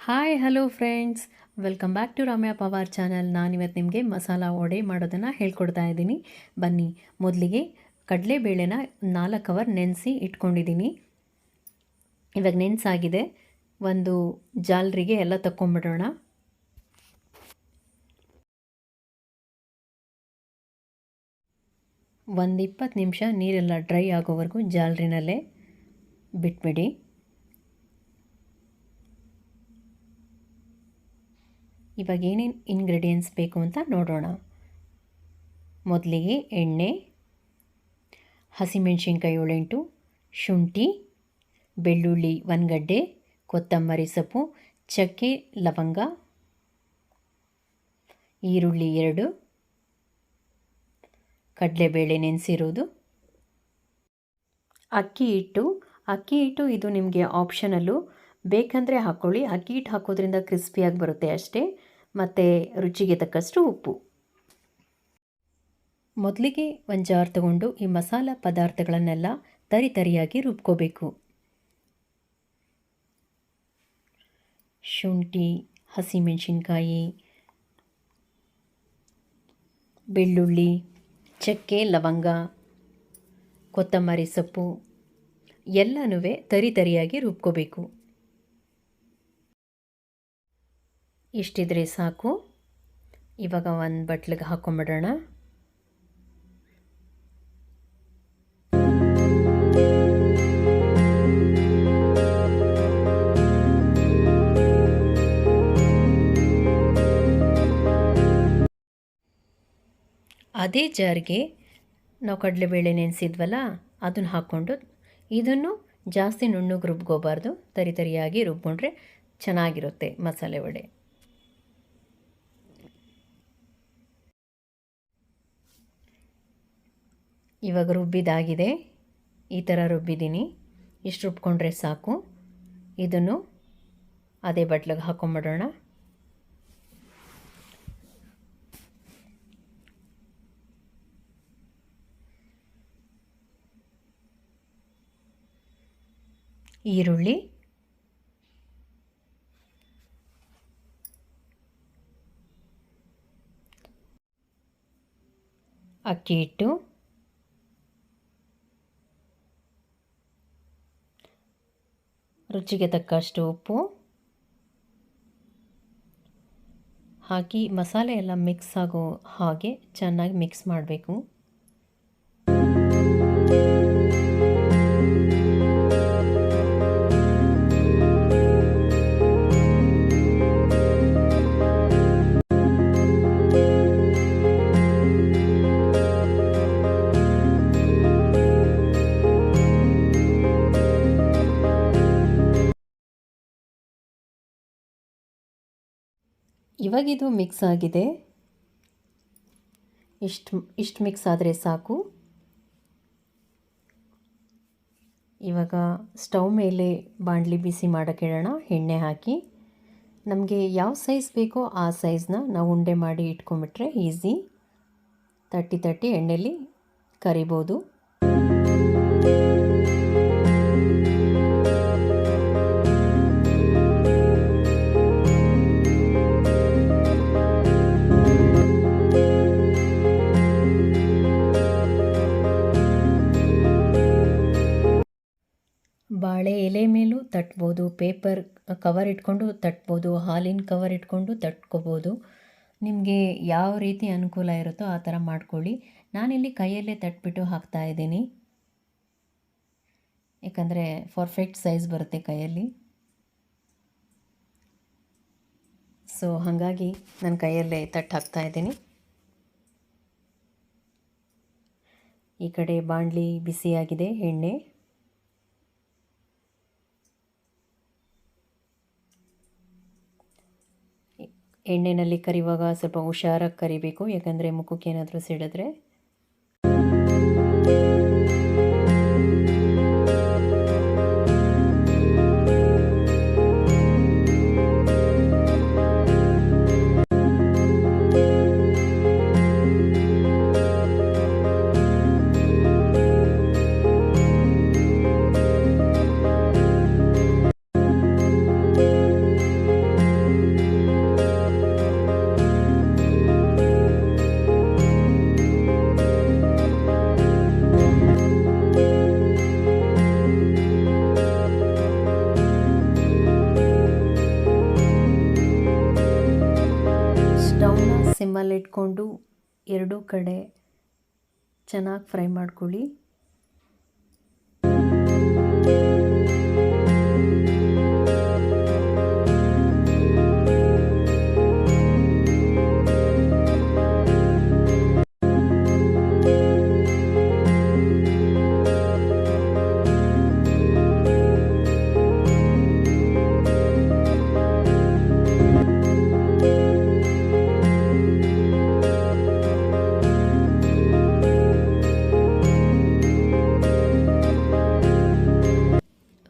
Hi hello friends, welcome back to Ramya Pawar channel. ನಾನಿವತ್ತು ನಿಮಗೆ ಮಸಾಲ ವಡೆ ಮಾಡೋದನ್ನು ಹೇಳ್ಕೊಡ್ತಾ ಇದ್ದೀನಿ. ಬನ್ನಿ, ಮೊದಲಿಗೆ ಕಡಲೆಬೇಳೆನ 4 ಅವರ್ ನೆನೆಸಿ ಇಟ್ಕೊಂಡಿದ್ದೀನಿ. ಇವಾಗ ನೆನೆಸಾಗಿದೆ. ಒಂದು ಜಾಲರಿಗೆ ಎಲ್ಲ ತಗೊಂಬಿಡೋಣ. ಒಂದು 20 ನಿಮಿಷ ನೀರೆಲ್ಲ ಡ್ರೈ ಆಗೋವರೆಗೂ ಜಾಲರಿನಲ್ಲೇ ಬಿಟ್ಬಿಡಿ. ಇವಾಗ ಏನೇನು ಇಂಗ್ರೀಡಿಯೆಂಟ್ಸ್ ಬೇಕು ಅಂತ ನೋಡೋಣ. ಮೊದಲಿಗೆ ಎಣ್ಣೆ, ಹಸಿಮೆಣಸಿನ್ಕಾಯಿ 7-8, ಶುಂಠಿ, ಬೆಳ್ಳುಳ್ಳಿ 1 ಗಡ್ಡೆ, ಕೊತ್ತಂಬರಿ ಸೊಪ್ಪು, ಚಕ್ಕೆ, ಲವಂಗ, ಈರುಳ್ಳಿ 2, ಕಡಲೆಬೇಳೆ ನೆನೆಸಿರೋದು, ಅಕ್ಕಿ ಹಿಟ್ಟು ಇದು ನಿಮಗೆ ಆಪ್ಷನಲ್ಲು, ಬೇಕಂದರೆ ಹಾಕ್ಕೊಳ್ಳಿ. ಅಕ್ಕಿ ಹಿಟ್ಟು ಹಾಕೋದ್ರಿಂದ ಕ್ರಿಸ್ಪಿಯಾಗಿ ಬರುತ್ತೆ ಅಷ್ಟೇ. ಮತ್ತು ರುಚಿಗೆ ತಕ್ಕಷ್ಟು ಉಪ್ಪು. ಮೊದಲಿಗೆ ಒಂದು ಜಾರ್ ತಗೊಂಡು ಈ ಮಸಾಲ ಪದಾರ್ಥಗಳನ್ನೆಲ್ಲ ತರಿಯಾಗಿ ರುಬ್ಕೋಬೇಕು. ಶುಂಠಿ, ಹಸಿಮೆಣಸಿನ್ಕಾಯಿ, ಬೆಳ್ಳುಳ್ಳಿ, ಚಕ್ಕೆ, ಲವಂಗ, ಕೊತ್ತಂಬರಿ ಸೊಪ್ಪು ಎಲ್ಲನೂ ತರಿಯಾಗಿ ರುಬ್ಕೋಬೇಕು. ಇಷ್ಟಿದ್ರೆ ಸಾಕು. ಇವಾಗ ಒಂದು ಬಟ್ಲಿಗೆ ಹಾಕ್ಕೊಂಬಿಡೋಣ. ಅದೇ ಜಾರ್ಗೆ ನಾವು ಕಡಲೆಬೇಳೆ ನೆನೆಸಿದ್ವಲ್ಲ ಅದನ್ನು ಹಾಕ್ಕೊಂಡು, ಇದನ್ನು ಜಾಸ್ತಿ ನುಣ್ಣಗೆ ರುಬ್ಕೋಬಾರ್ದು, ತರಿಯಾಗಿ ರುಬ್ಕೊಂಡ್ರೆ ಚೆನ್ನಾಗಿರುತ್ತೆ ಮಸಾಲೆ ವಡೆ. ಇವಾಗ ರುಬ್ಬಿದಾಗಿದೆ. ಈ ಥರ ರುಬ್ಬಿದ್ದೀನಿ. ಇಷ್ಟು ರುಬ್ಕೊಂಡ್ರೆ ಸಾಕು. ಇದನ್ನು ಅದೇ ಬಟ್ಲಿಗೆ ಹಾಕ್ಕೊಂಬಿಡೋಣ. ಈರುಳ್ಳಿ, ಅಕ್ಕಿ ಹಿಟ್ಟು, ರುಚಿಗೆ ತಕ್ಕಷ್ಟು ಉಪ್ಪು ಹಾಕಿ ಮಸಾಲೆ ಎಲ್ಲ ಮಿಕ್ಸ್ ಆಗೋ ಹಾಗೆ ಚೆನ್ನಾಗಿ ಮಿಕ್ಸ್ ಮಾಡಬೇಕು. ಇವಾಗಿದು ಮಿಕ್ಸ್ ಆಗಿದೆ. ಇಷ್ಟು ಮಿಕ್ಸ್ ಆದರೆ ಸಾಕು. ಇವಾಗ ಸ್ಟವ್ ಮೇಲೆ ಬಾಣಲಿ ಬಿಸಿ ಮಾಡೋಕ್ಕಿಡೋಣ. ಎಣ್ಣೆ ಹಾಕಿ ನಮಗೆ ಯಾವ ಸೈಜ್ ಬೇಕೋ ಆ ಸೈಜ್ನ ನಾವು ಉಂಡೆ ಮಾಡಿ ಇಟ್ಕೊಂಬಿಟ್ರೆ ಈಸಿ. ತಟ್ಟಿ ಎಣ್ಣೆಯಲ್ಲಿ ಕರಿಬೋದು. ಬಾಳೆ ಎಲೆ ಮೇಲೂ ತಟ್ಬೋದು, ಪೇಪರ್ ಕವರ್ ಇಟ್ಕೊಂಡು ತಟ್ಬೋದು, ಹಾಲಿನ ಕವರ್ ಇಟ್ಕೊಂಡು ತಟ್ಕೋಬೋದು. ನಿಮಗೆ ಯಾವ ರೀತಿ ಅನುಕೂಲ ಇರುತ್ತೋ ಆ ಥರ ಮಾಡ್ಕೊಳ್ಳಿ. ನಾನಿಲ್ಲಿ ಕೈಯಲ್ಲೇ ತಟ್ಬಿಟ್ಟು ಹಾಕ್ತಾಯಿದ್ದೀನಿ, ಯಾಕಂದರೆ ಪರ್ಫೆಕ್ಟ್ ಸೈಜ್ ಬರುತ್ತೆ ಕೈಯಲ್ಲಿ. ಸೊ ಹಾಗಾಗಿ ನಾನು ಕೈಯಲ್ಲೇ ತಟ್ಟು ಹಾಕ್ತಾಯಿದ್ದೀನಿ. ಈ ಕಡೆ ಬಾಣಲಿ ಬಿಸಿಯಾಗಿದೆ. ಎಣ್ಣೆಯಲ್ಲಿ ಕರಿವಾಗ ಸ್ವಲ್ಪ ಹುಷಾರಾಗಿ ಕರಿಬೇಕು, ಯಾಕಂದರೆ ಮುಖಕ್ಕೆ ಏನಾದರೂ ಸಿಡಿದ್ರೆ. ಇಟ್ಕೊಂಡು ಎರಡೂ ಕಡೆ ಚೆನ್ನಾಗಿ ಫ್ರೈ ಮಾಡ್ಕೊಳ್ಳಿ.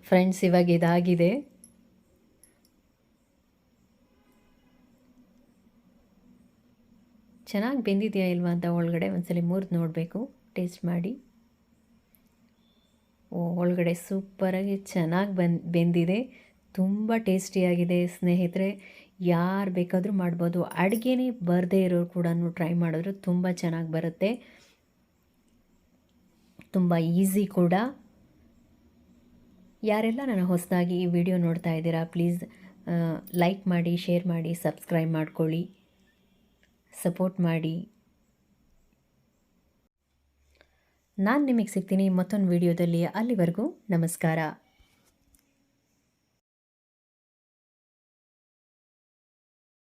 ಫ್ರೆಂಡ್ಸ್, ಇವಾಗ ಇದಾಗಿದೆ. ಚೆನ್ನಾಗಿ ಬೆಂದಿದೆಯಾ ಇಲ್ವಾ ಅಂತ ಒಳಗಡೆ ಒಂದ್ಸಲಿ ಮುರಿದು ನೋಡಬೇಕು, ಟೇಸ್ಟ್ ಮಾಡಿ. ಒಳಗಡೆ ಸೂಪರಾಗಿ ಚೆನ್ನಾಗಿ ಬೆಂದಿದೆ, ತುಂಬ ಟೇಸ್ಟಿಯಾಗಿದೆ ಸ್ನೇಹಿತರೆ. ಯಾರು ಬೇಕಾದರೂ ಮಾಡ್ಬೋದು. ಅಡುಗೆನೇ ಬರದೇ ಇರೋರು ಕೂಡ ಟ್ರೈ ಮಾಡಿದ್ರು ತುಂಬ ಚೆನ್ನಾಗಿ ಬರುತ್ತೆ, ತುಂಬ ಈಸಿ ಕೂಡ. ಯಾರೆಲ್ಲ ನನ್ನ ಹೊಸದಾಗಿ ಈ ವಿಡಿಯೋ ನೋಡ್ತಾ ಇದ್ದೀರಾ, ಪ್ಲೀಸ್ ಲೈಕ್ ಮಾಡಿ, ಶೇರ್ ಮಾಡಿ, ಸಬ್ಸ್ಕ್ರೈಬ್ ಮಾಡ್ಕೊಳ್ಳಿ, ಸಪೋರ್ಟ್ ಮಾಡಿ. ನಾನು ನಿಮಗೆ ಸಿಗ್ತೀನಿ ಮತ್ತೊಂದು ವಿಡಿಯೋದಲ್ಲಿ. ಅಲ್ಲಿವರೆಗೂ ನಮಸ್ಕಾರ.